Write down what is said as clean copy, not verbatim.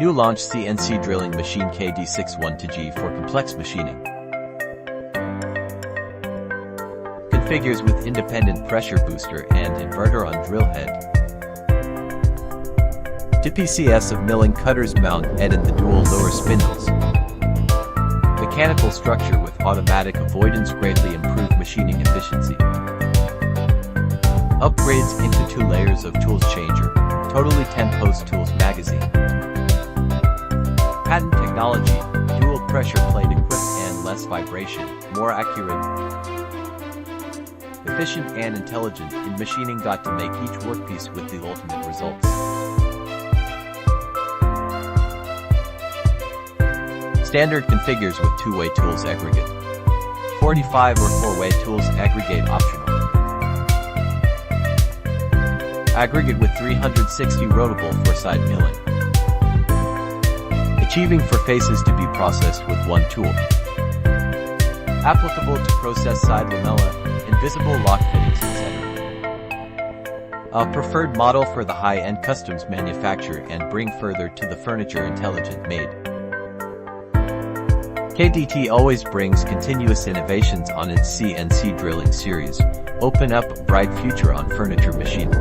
New launch CNC drilling machine KD61G for complex machining. Configures with independent pressure booster and inverter on drill head. To PCS of milling cutters mount head and the dual lower spindles. Mechanical structure with automatic avoidance greatly improved machining efficiency. Upgrades into 2 layers of tools changer, totally 10 post tools magazine. Patent technology, dual pressure plate equipped and less vibration, more accurate, efficient and intelligent in machining. To make each workpiece with the ultimate results. Standard configures with 2-way tools aggregate. 45 or 4-way tools aggregate optional. Aggregate with 360 rotable for side milling. Achieving for faces to be processed with 1 tool. Applicable to process side lamella, invisible lock fittings, etc. A preferred model for the high-end customs manufacture and bring further to the furniture intelligent made. KDT always brings continuous innovations on its CNC drilling series. Open up a bright future on furniture machining.